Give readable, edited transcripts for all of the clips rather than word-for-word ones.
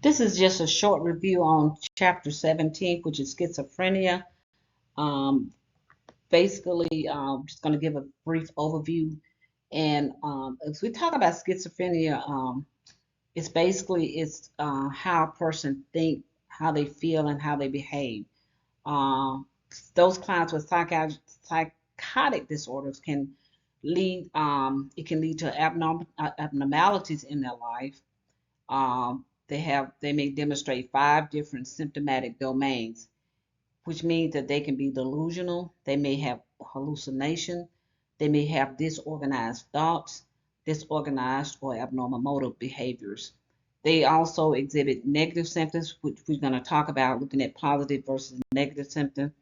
This is just a short review on chapter 17, which is schizophrenia. Um, Basically, I'm just going to give a brief overview. And as we talk about schizophrenia, it's how a person think, how they feel, and how they behave. Um, those clients with psychotic disorders can it can lead to abnormalities in their life. They may demonstrate 5 different symptomatic domains, which means that they can be delusional, they may have hallucination, they may have disorganized thoughts, disorganized or abnormal motor behaviors. They also exhibit negative symptoms, which we're going to talk about, looking at positive versus negative symptoms.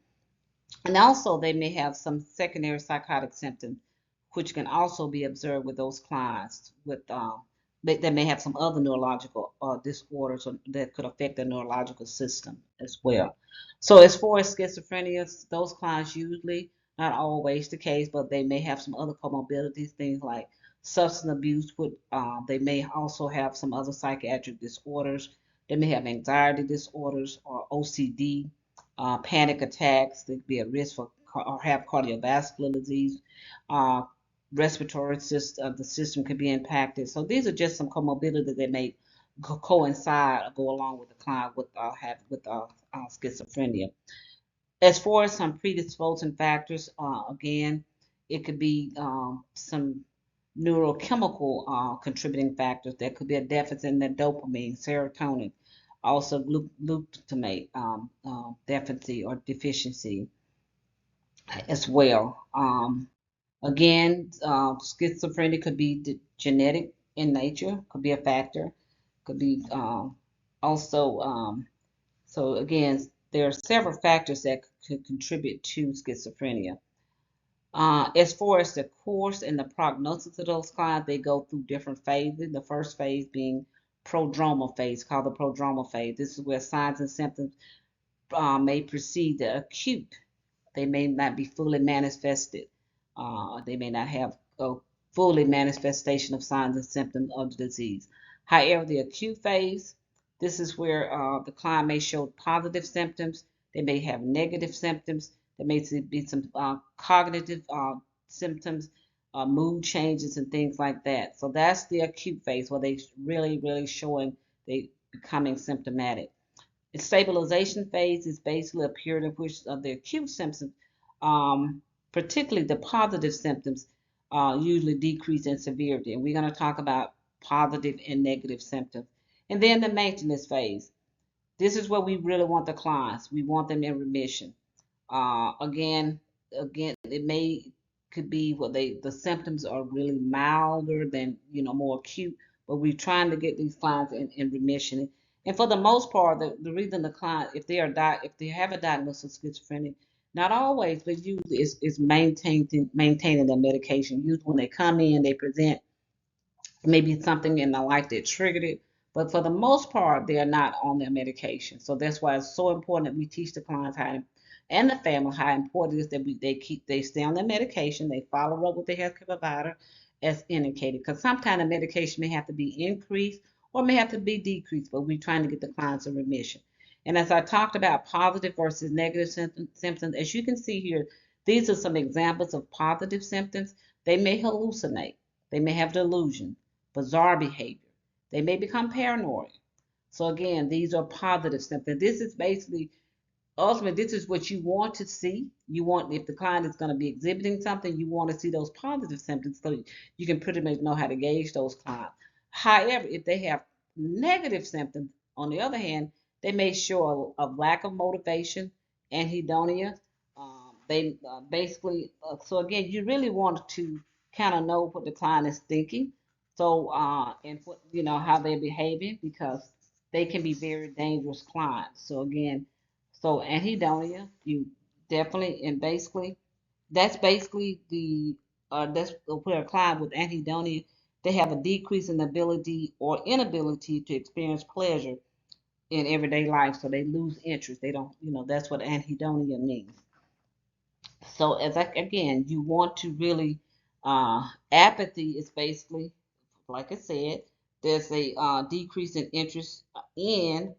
And also, they may have some secondary psychotic symptoms, which can also be observed with those clients they may have some other neurological disorders that could affect the neurological system as well. So, as far as schizophrenia, those clients usually, not always the case, but they may have some other comorbidities, things like substance abuse. They may also have some other psychiatric disorders. They may have anxiety disorders or OCD, panic attacks. They could be at risk for or have cardiovascular disease. Uh, Respiratory system, the system could be impacted. So these are just some comorbidities that may coincide or go along with the client with schizophrenia. As far as some predisposing factors, again, it could be some neurochemical contributing factors. There could be a deficit in the dopamine, serotonin, also glutamate deficiency or deficiency as well. Again, schizophrenia could be genetic in nature, could be a factor, could be also. So again, there are several factors that could contribute to schizophrenia. As far as the course and the prognosis of those clients, they go through different phases. The first phase being prodromal phase, called the prodromal phase. This is where signs and symptoms may precede the acute. They may not be fully manifested. They may not have a fully manifestation of signs and symptoms of the disease. However, the acute phase, this is where the client may show positive symptoms. They may have negative symptoms. There may be some cognitive symptoms, mood changes, and things like that. So that's the acute phase where they really, really showing they becoming symptomatic. The stabilization phase is basically a period in which the acute symptoms, um, particularly the positive symptoms, usually decrease in severity. And we're going to talk about positive and negative symptoms. And then the maintenance phase. This is where we really want the clients. We want them in remission. Uh, again, again, it may could be what the symptoms are really milder than more acute, but we're trying to get these clients in remission. And for the most part, the reason the client, if they have a diagnosis of schizophrenia, not always, but usually is maintaining their medication. Usually when they come in, they present maybe something in their life that triggered it. But for the most part, they are not on their medication. So that's why it's so important that we teach the clients and the family how important it is that they stay on their medication, they follow up with the healthcare provider as indicated. Because sometimes the medication may have to be increased or may have to be decreased, but we're trying to get the clients in remission. And as I talked about positive versus negative symptoms, as you can see here, these are some examples of positive symptoms. They may hallucinate, they may have delusion, bizarre behavior. They may become paranoid. So again, these are positive symptoms. This is basically ultimately this is what you want to see. You want if the client is going to be exhibiting something, you want to see those positive symptoms so you can pretty much know how to gauge those clients. However, if they have negative symptoms, on the other hand, they may show a lack of motivation, anhedonia. They basically so again, you really want to kind of know what the client is thinking. So and what how they're behaving because they can be very dangerous clients. So again, so anhedonia, you definitely and basically that's basically the that's where a client with anhedonia they have a decrease in ability or inability to experience pleasure in everyday life, so they lose interest. They don't, that's what anhedonia means. So again, you want to really apathy is basically like I said, there's a decrease in interest in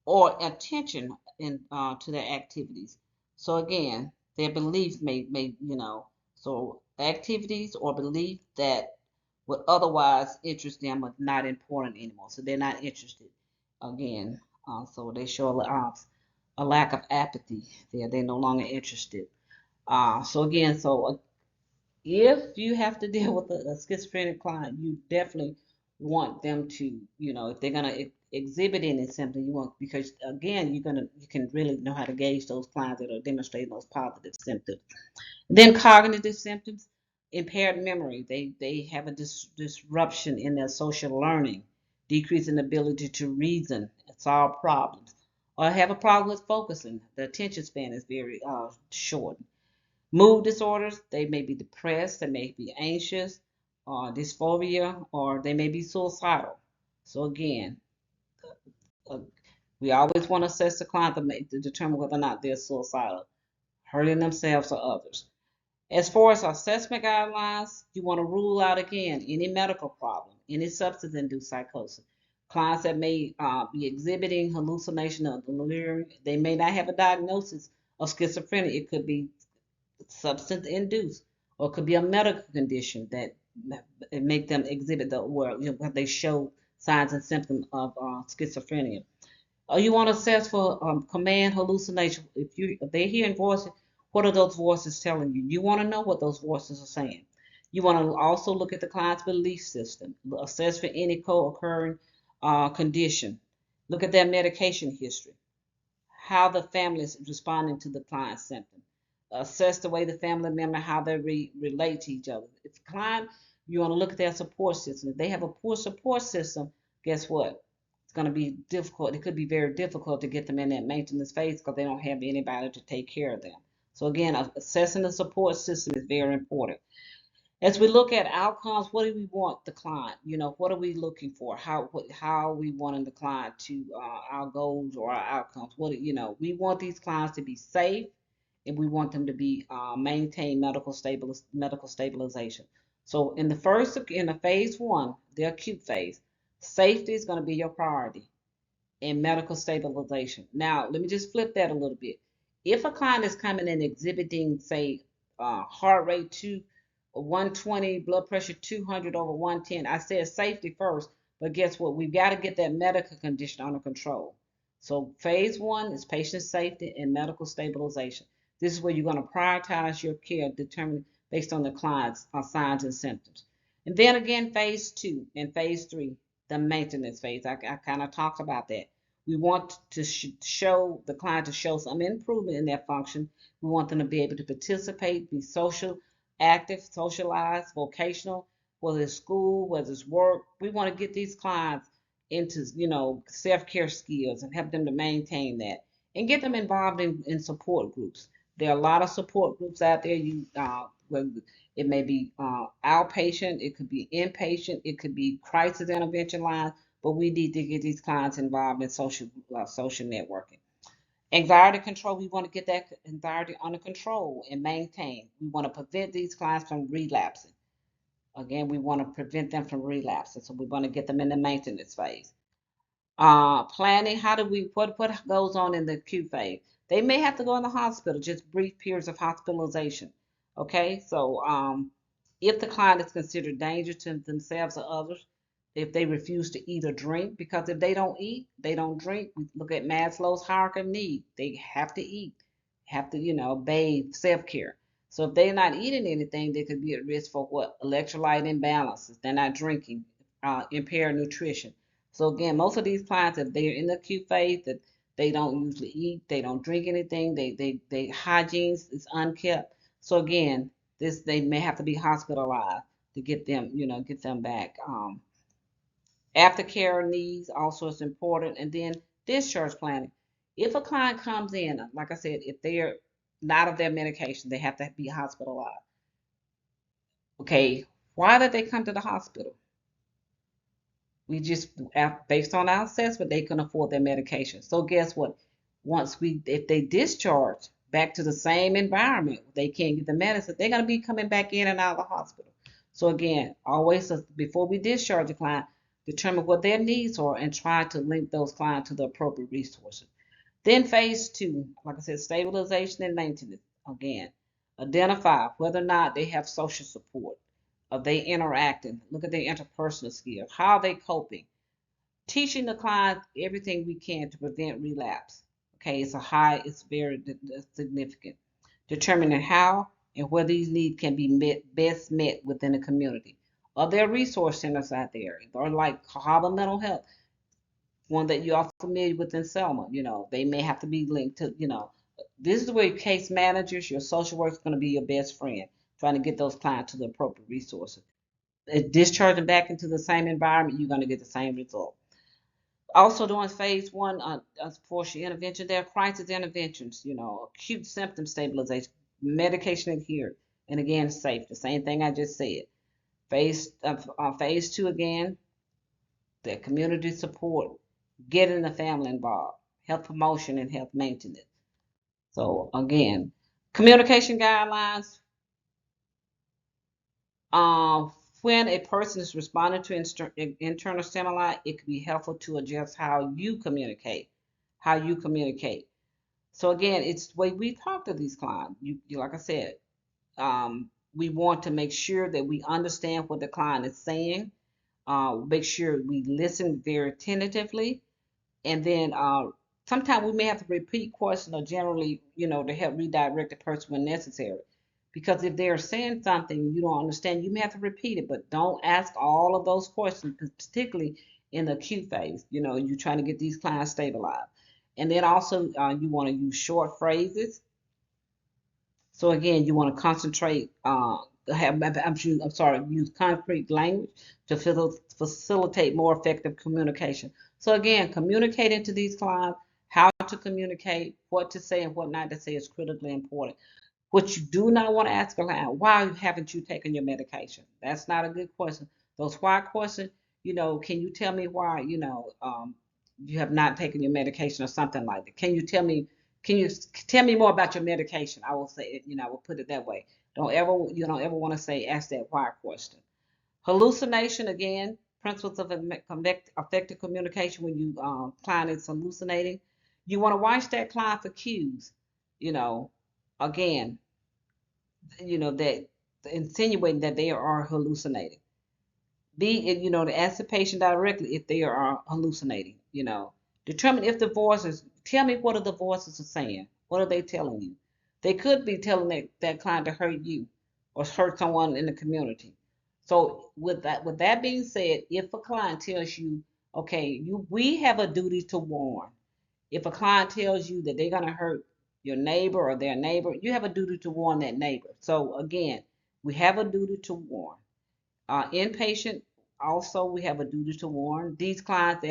or attention to their activities. So again, their belief may so activities or belief that would otherwise interest them are not important anymore. So they're not interested again. So they show a lack of apathy. They're no longer interested. So again, if you have to deal with a schizophrenic client, you definitely want them to, if they're gonna exhibit any symptom, you want because again, you can really know how to gauge those clients that are demonstrating those positive symptoms. Then cognitive symptoms, impaired memory. They have a disruption in their social learning, decrease in ability to reason and solve problems, or have a problem with focusing. The attention span is very short. Mood disorders, they may be depressed, they may be anxious, or dysphoria, or they may be suicidal. So again, uh, we always want to assess the client to determine whether or not they're suicidal, hurting themselves or others. As far as assessment guidelines, you want to rule out again any medical problem, any substance-induced psychosis. Clients that may be exhibiting hallucination or delirium, they may not have a diagnosis of schizophrenia. It could be substance induced, or it could be a medical condition that make them exhibit where they show signs and symptoms of schizophrenia. You want to assess for command hallucination. If they're hearing voices, what are those voices telling you? You want to know what those voices are saying. You want to also look at the client's belief system, assess for any co-occurring condition. Look at their medication history, how the family is responding to the client's symptom. Assess the way the family member, how they relate to each other. If the client, you want to look at their support system. If they have a poor support system, guess what? It's going to be difficult. It could be very difficult to get them in that maintenance phase because they don't have anybody to take care of them. So again, assessing the support system is very important. As we look at outcomes, what do we want the client? What are we looking for? How are we wanting the client to our goals or our outcomes? We want these clients to be safe, and we want them to be maintain medical stabilization. So in the phase one, the acute phase, safety is going to be your priority and medical stabilization. Now, let me just flip that a little bit. If a client is coming in exhibiting, say, heart rate 120, blood pressure 200 over 110, I said safety first, but guess what? We've got to get that medical condition under control. So phase one is patient safety and medical stabilization. This is where you're going to prioritize your care, determined based on the client's signs and symptoms. And then again, phase two and phase three, the maintenance phase. I kind of talked about that. We want to show the client to show some improvement in their function. We want them to be able to participate, be social, active, socialized, vocational, whether it's school, whether it's work. We want to get these clients into, self-care skills and help them to maintain that and get them involved in support groups. There are a lot of support groups out there. It may be outpatient, it could be inpatient, it could be crisis intervention lines, but we need to get these clients involved in social networking. Anxiety control, we want to get that anxiety under control and maintain. We want to prevent these clients from relapsing. Again, we want to prevent them from relapsing, so we want to get them in the maintenance phase. Planning, what goes on in the acute phase? They may have to go in the hospital, just brief periods of hospitalization. Okay, so if the client is considered dangerous to themselves or others, if they refuse to eat or drink, because if they don't eat, they don't drink. We look at Maslow's hierarchy of need. They have to eat, have to, bathe, self-care. So if they're not eating anything, they could be at risk for what? Electrolyte imbalances. They're not drinking, impaired nutrition. So again, most of these clients, if they're in the acute phase, that they don't usually eat, they don't drink anything, they hygiene is unkept. So again, they may have to be hospitalized to get them back. Aftercare needs also is important, and then discharge planning. If a client comes in, like I said, if they're not of their medication, they have to be hospitalized. Okay, why did they come to the hospital? We just, based on our assessment, they can afford their medication. So guess what? If they discharge back to the same environment, they can't get the medicine, they're going to be coming back in and out of the hospital. So again, always before we discharge the client, determine what their needs are, and try to link those clients to the appropriate resources. Then phase two, like I said, stabilization and maintenance. Again, identify whether or not they have social support. Are they interacting? Look at their interpersonal skills. How are they coping? Teaching the client everything we can to prevent relapse. Okay, it's very significant. Determining how and where these needs can be best met within the community. Are there resource centers out there? Or like Cahaba Mental Health, one that you are familiar with in Selma, they may have to be linked to, this is where your case managers, your social worker is going to be your best friend, trying to get those clients to the appropriate resources. Discharging back into the same environment, you're going to get the same result. Also during phase one, for your intervention, there are crisis interventions, acute symptom stabilization, medication adherence, and again, safe. The same thing I just said. Phase two again, the community support, getting the family involved, health promotion and health maintenance. So again, communication guidelines. When a person is responding to internal stimuli, it can be helpful to adjust how you communicate. So again, it's the way we talk to these clients. Like I said, we want to make sure that we understand what the client is saying. Make sure we listen very attentively, and then sometimes we may have to repeat questions or generally, to help redirect the person when necessary. Because if they're saying something you don't understand, you may have to repeat it, but don't ask all of those questions, particularly in the acute phase. You're trying to get these clients stabilized. And then also, you want to use short phrases. So again, you want to concentrate, use concrete language to facilitate more effective communication. So again, communicating to these clients, how to communicate, what to say and what not to say is critically important. What you do not want to ask a client, why haven't you taken your medication? That's not a good question. Those why questions, can you tell me why, you have not taken your medication or something like that? Can you tell me more about your medication? I will say it, I will put it that way. You don't ever want to ask that why question. Hallucination, again, principles of effective communication when you client is hallucinating. You want to watch that client for cues, again, that insinuating that they are hallucinating. To ask the patient directly if they are hallucinating, determine if the voices, tell me what are the voices are saying. What are they telling you? They could be telling that client to hurt you or hurt someone in the community. So with that being said, if a client tells you, okay, we have a duty to warn. If a client tells you that they're gonna hurt your neighbor or their neighbor, you have a duty to warn that neighbor. So again, we have a duty to warn. Inpatient, also we have a duty to warn these clients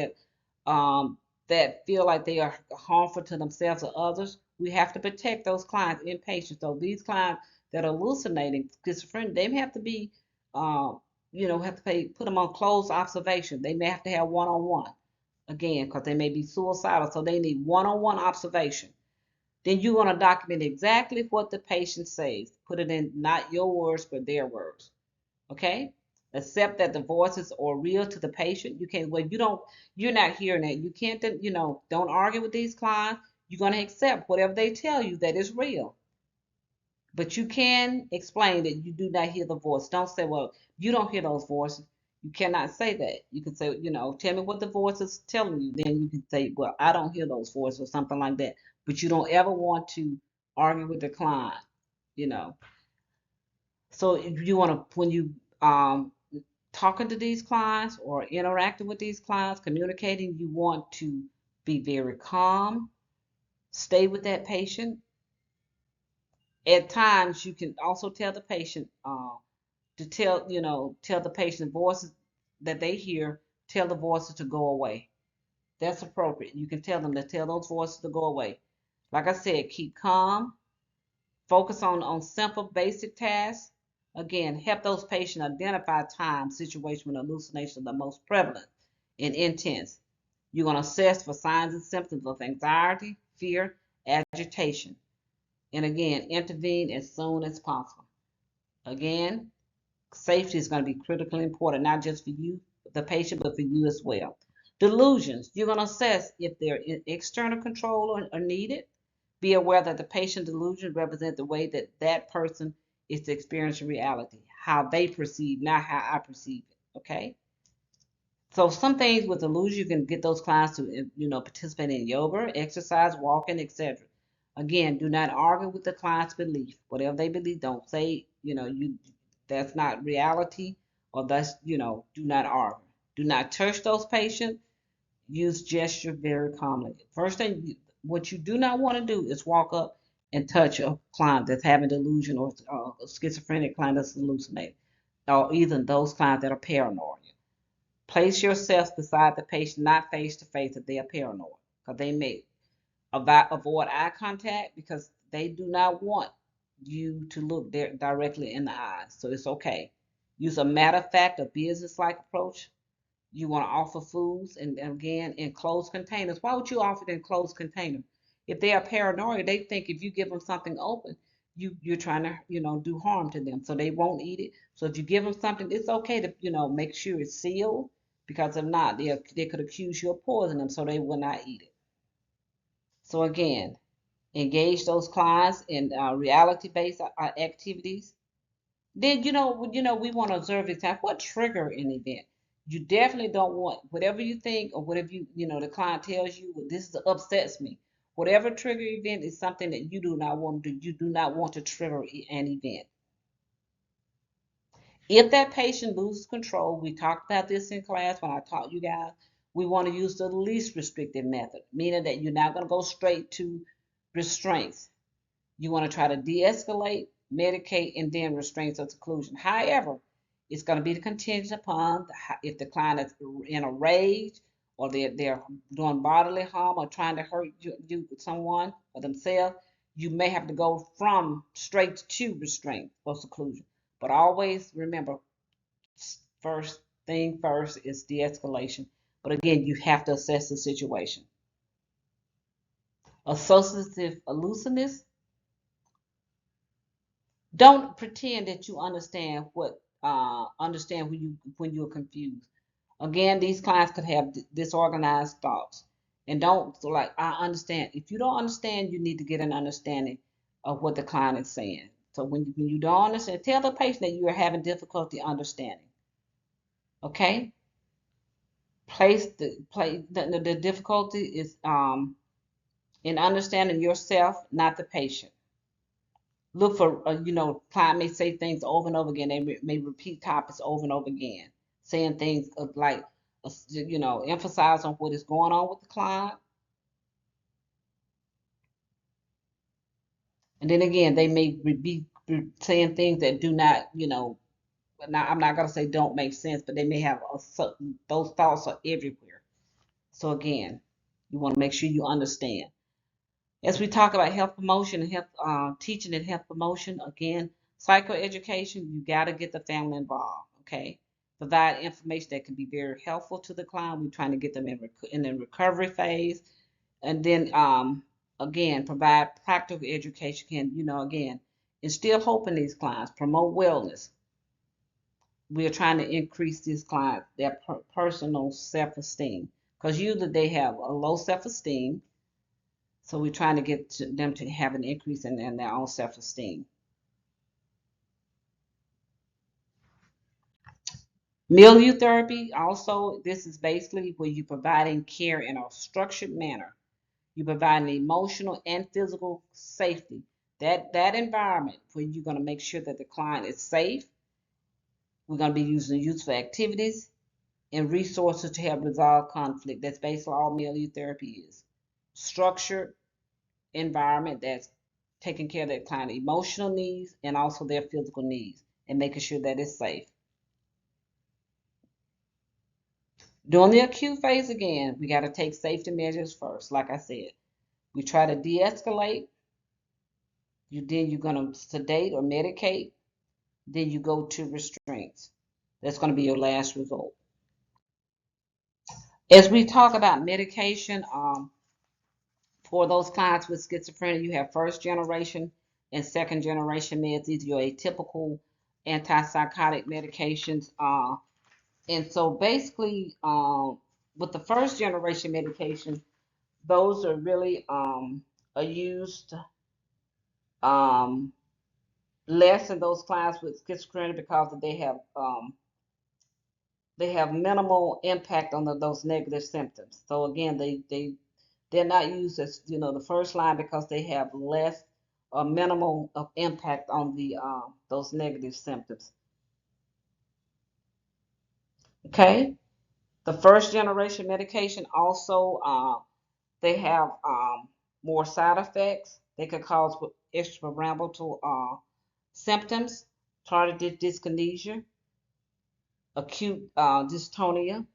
that feel like they are harmful to themselves or others. We have to protect those clients inpatient. So these clients that are hallucinating, schizophrenic, they have to be, put them on close observation. They may have to have one-on-one again because they may be suicidal. So they need one-on-one observation. Then you're going to document exactly what the patient says. Put it in not your words, but their words. Okay? Accept that the voices are real to the patient. You're not hearing that. You can't, don't argue with these clients. You're going to accept whatever they tell you that is real. But you can explain that you do not hear the voice. Don't say, well, you don't hear those voices. You cannot say that. You can say, tell me what the voice is telling you. Then you can say, well, I don't hear those voices or something like that. But you don't ever want to argue with the client, you know. So if you want to, when you talking to these clients or interacting with these clients, communicating, you want to be very calm, stay with that patient. At times, you can also tell the patient to tell the patient voices that they hear, tell the voices to go away. That's appropriate. You can tell them to tell those voices to go away. Like I said, keep calm, focus on simple, basic tasks. Again, help those patients identify time, situation when hallucinations are the most prevalent and intense. You're going to assess for signs and symptoms of anxiety, fear, agitation. And again, intervene as soon as possible. Again, safety is going to be critically important, not just for you, the patient, but for you as well. Delusions, you're going to assess if they're external control or needed. Be aware that the patient delusions represent the way that that person is experiencing reality, how they perceive, not how I perceive it. Okay. So some things with delusion, you can get those clients to, participate in yoga, exercise, walking, etc. Again, do not argue with the client's belief. Whatever they believe, don't say, that's not reality, or that's, do not argue. Do not touch those patients. Use gesture very calmly. First thing, what you do not want to do is walk up and touch a client that's having delusion, or a schizophrenic client that's hallucinating, or even those clients that are paranoid. Place yourself beside the patient, not face to face, if they are paranoid, because they may avoid eye contact because they do not want you to look directly in the eyes. So it's okay. Use a matter of fact, a business-like approach. You want to offer foods, and again, in closed containers. Why would you offer it in closed containers? If they are paranoid, they think if you give them something open, you're trying to do harm to them, so they won't eat it. So if you give them something, it's okay to make sure it's sealed, because if not, they could accuse you of poisoning them, so they will not eat it. So again, engage those clients in reality-based activities. Then we want to observe the time. What trigger an event? You definitely don't want whatever you think, or whatever the client tells you. This upsets me. Whatever trigger event is something that you do not want to do. You do not want to trigger an event. If that patient loses control, we talked about this in class when I taught you guys. We want to use the least restrictive method, meaning that you're not going to go straight to restraints. You want to try to de-escalate, medicate, and then restraints or seclusion. However, it's going to be contingent upon if the client is in a rage, or they're doing bodily harm, or trying to hurt someone or themselves. You may have to go from straight to restraint or seclusion. But always remember, first thing first is de-escalation. But again, you have to assess the situation. Associative hallucinations. Don't pretend that you understand when you're confused. Again, these clients could have disorganized thoughts, and don't I understand. If you don't understand, you need to get an understanding of what the client is saying. So when you don't understand, tell the patient that you are having difficulty understanding. Okay. The difficulty is in understanding yourself, not the patient. Look for, client may say things over and over again. They may repeat topics over and over again, saying things like, emphasize on what is going on with the client. And then again, they may be saying things that do not, now I'm not going to say don't make sense, but they may have those thoughts are everywhere. So again, you want to make sure you understand. As we talk about health promotion and health teaching and health promotion, again, psychoeducation, you got to get the family involved. Okay, provide information that can be very helpful to the client. We're trying to get them in the recovery phase, and then again, provide practical education. Can again, instill hope in these clients, promote wellness. We are trying to increase these clients their personal self-esteem, because usually they have a low self-esteem. So we're trying to get them to have an increase in their own self-esteem. Milieu therapy, also, this is basically where you're providing care in a structured manner. You're providing emotional and physical safety. That environment where you're going to make sure that the client is safe. We're going to be using useful activities and resources to help resolve conflict. That's basically all milieu therapy is. Structured environment that's taking care of their client emotional needs and also their physical needs, and making sure that it's safe. During the acute phase, again, we got to take safety measures first. Like I said, we try to de-escalate. Then you're going to sedate or medicate. Then you go to restraints. That's going to be your last result. As we talk about medication, for those clients with schizophrenia, you have first generation and second generation meds. These are your atypical antipsychotic medications. And so basically, with the first generation medication, those are really are used um, less in those clients with schizophrenia because they have minimal impact on those negative symptoms. So again, they're not used as the first line because they have less or minimal of impact on the those negative symptoms. Okay, the first generation medication also they have more side effects. They could cause experimental symptoms, tardive dyskinesia, acute dystonia,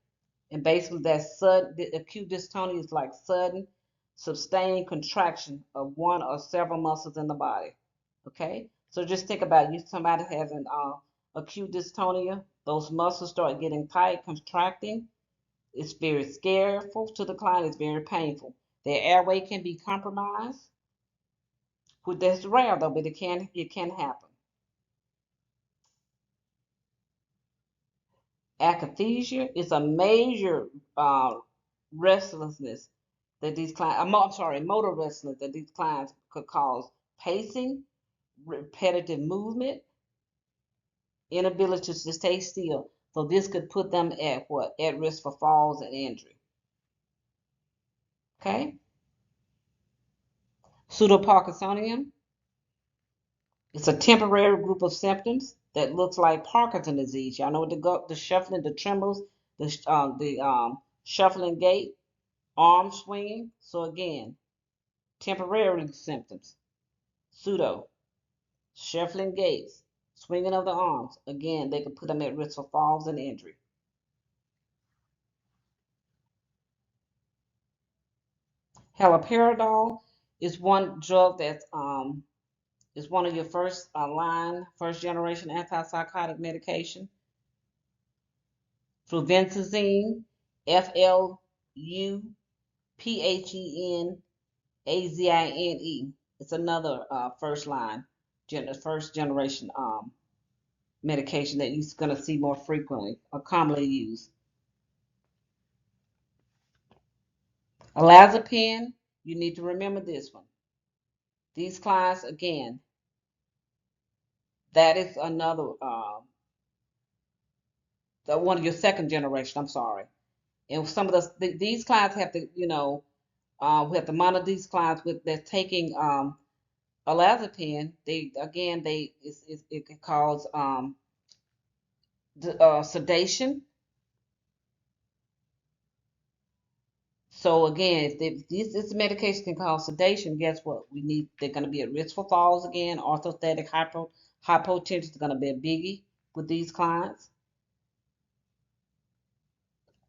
and basically that's sudden. The acute dystonia is like sudden, sustained contraction of one or several muscles in the body. Okay, so just think about you. Somebody has an acute dystonia. Those muscles start getting tight, contracting. It's very scareful to the client. It's very painful. Their airway can be compromised. That's rare though, but it can happen. Akathisia is a major restlessness that these clients, I'm sorry, motor restlessness that these clients could cause pacing, repetitive movement, inability to stay still. So this could put them at what? At risk for falls and injury. Okay? Pseudoparkinsonian. It's a temporary group of symptoms that looks like Parkinson's disease. Y'all know what the shuffling, the trembles, the shuffling gait, arm swinging. So again, temporary symptoms. Pseudo, shuffling gaits, swinging of the arms. Again, they could put them at risk for falls and injury. Haloperidol is one drug that is one of your first generation antipsychotic medication. Fluvenazine, FLUPHENAZINE. It's another first generation medication that you're going to see more frequently or commonly used. Olanzapine, you need to remember this one. These clients, again, that is another one of your second generation. I'm sorry. And some of these clients have to, we have to monitor these clients with they're taking olanzapine. It can cause sedation. So again, if this medication can cause sedation, guess what? They're going to be at risk for falls again. Orthostatic hypotension is going to be a biggie with these clients.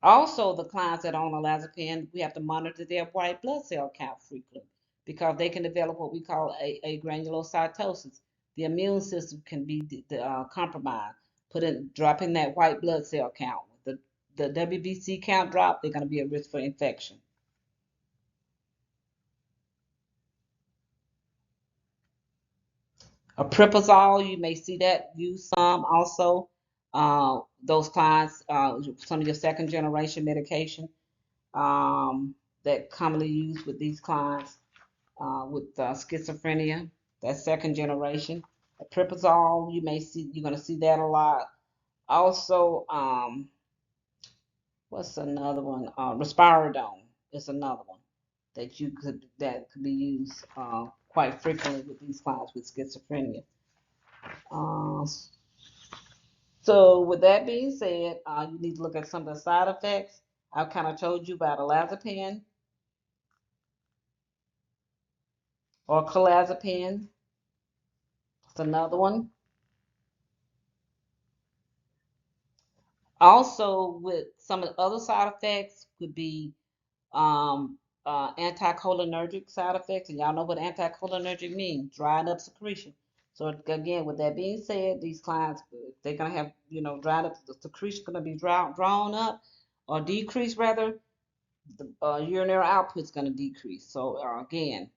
Also, the clients that are on olanzapine, we have to monitor their white blood cell count frequently because they can develop what we call a granulocytosis. The immune system can be compromised, dropping that white blood cell count. The WBC count drop, they're going to be at risk for infection. Apripazole, you may see that used some also. Those clients, some of your second generation medication that commonly used with these clients with schizophrenia, that second generation. Apripazole, you're going to see that a lot. Also, what's another one? Risperidone is another one that could be used quite frequently with these clients with schizophrenia. Uh, so with that being said, you need to look at some of the side effects. I've kind of told you about olanzapine or clozapine. It's another one. Also, with some of the other side effects could be anticholinergic side effects, and y'all know what anticholinergic means, drying up secretion. So again, with that being said, these clients, they're gonna have, dried up, the secretion gonna be drawn up or decreased rather. The urinary output is gonna decrease. So again,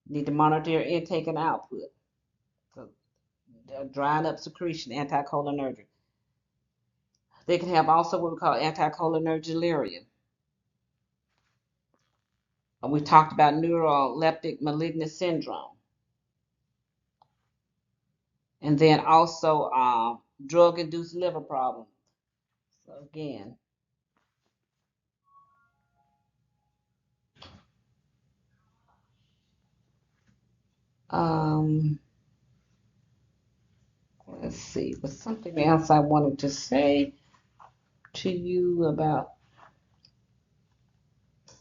need to monitor your intake and output. So, drying up secretion, anticholinergic. They can have also what we call anticholinergic. We talked about neuroleptic malignant syndrome. And then also drug-induced liver problems. So again, um, let's see, was something else I wanted to say to you about.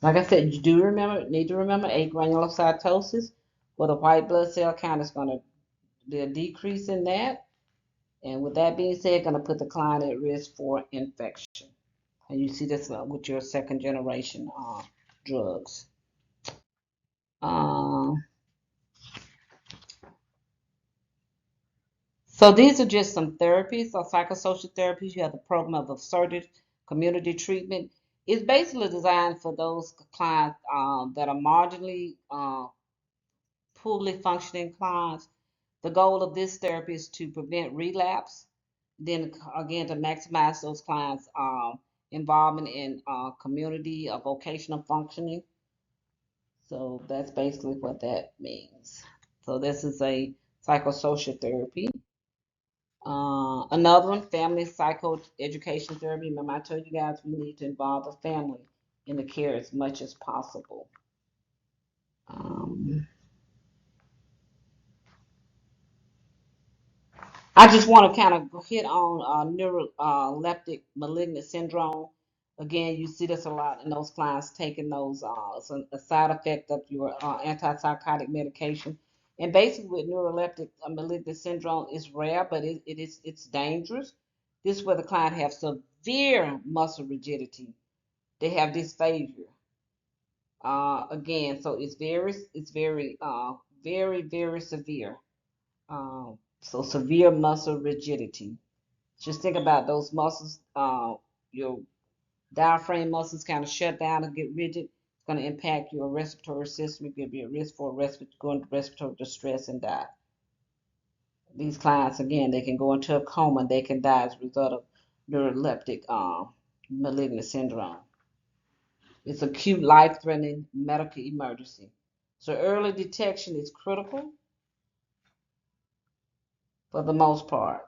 Like I said, you do need to remember agranulocytosis, where the white blood cell count is going to be a decrease in that. And with that being said, going to put the client at risk for infection. And you see this with your second generation drugs. Um, so these are just some therapies. So psychosocial therapies, you have the program of assertive community treatment. It's basically designed for those clients that are marginally poorly functioning clients. The goal of this therapy is to prevent relapse, then again to maximize those clients' involvement in community or vocational functioning. So that's basically what that means. So this is a psychosocial therapy. Another one, family psychoeducation therapy. Remember, I told you guys we need to involve the family in the care as much as possible. Um, I just want to kind of hit on neuroleptic malignant syndrome. Again, you see this a lot in those clients taking those, it's a side effect of your antipsychotic medication. And basically, with neuroleptic malignant syndrome, it's rare, but it's dangerous. This is where the client has severe muscle rigidity. They have dysphagia. Again, so very severe. So severe muscle rigidity. Just think about those muscles, your diaphragm muscles kind of shut down and get rigid. It's going to impact your respiratory system. It could be a risk for going to respiratory distress and die. These clients, again, they can go into a coma. They can die as a result of neuroleptic malignant syndrome. It's acute, life-threatening medical emergency. So early detection is critical for the most part.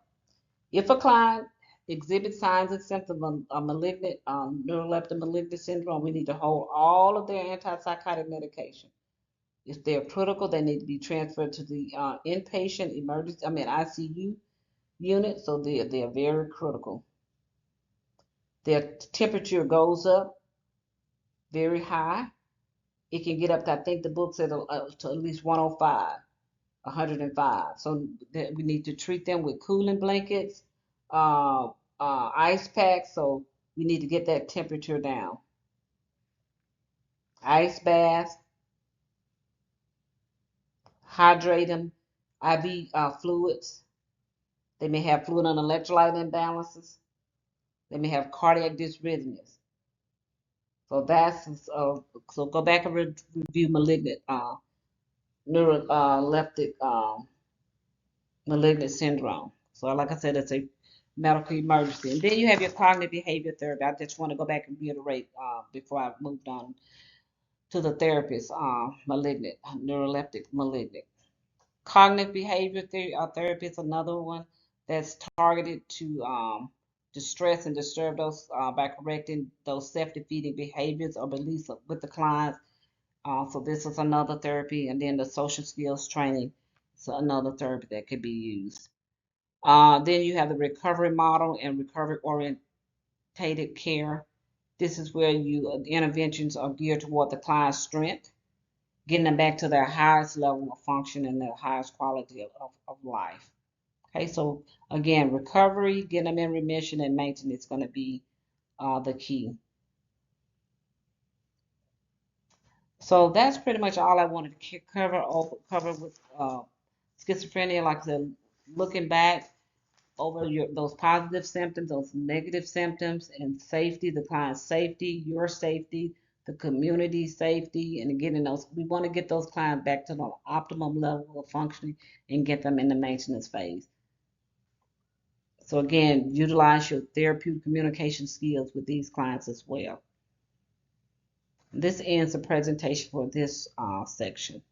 If a client exhibits signs and symptoms of a malignant, neuroleptic malignant syndrome, we need to hold all of their antipsychotic medication. If they're critical, they need to be transferred to the inpatient emergency, ICU unit, so they're very critical. Their temperature goes up very high. It can get up to, I think the book said, to at least 105, 105. So we need to treat them with cooling blankets, uh, ice packs. So we need to get that temperature down. Ice baths, hydrate them, IV fluids. They may have fluid and electrolyte imbalances. They may have cardiac dysrhythmias. So so go back and review malignant neuroleptic malignant syndrome. So like I said, it's a medical emergency. And then you have your cognitive behavior therapy. I just want to go back and reiterate before I moved on to the therapist, malignant, neuroleptic malignant. Cognitive behavior therapy is another one that's targeted to distress and disturb those by correcting those self-defeating behaviors or beliefs with the clients. So this is another therapy, and then the social skills training is another therapy that could be used. Then you have the recovery model and recovery orientated care. This is where the interventions are geared toward the client's strength, getting them back to their highest level of function and their highest quality of life. Okay, so again, recovery, getting them in remission, and maintenance is going to be the key. So that's pretty much all I wanted to cover with schizophrenia. Like I said, looking back over those positive symptoms, those negative symptoms, and safety, the client's safety, your safety, the community safety, and getting those. We want to get those clients back to the optimum level of functioning and get them in the maintenance phase. So again, utilize your therapeutic communication skills with these clients as well. This ends the presentation for this section.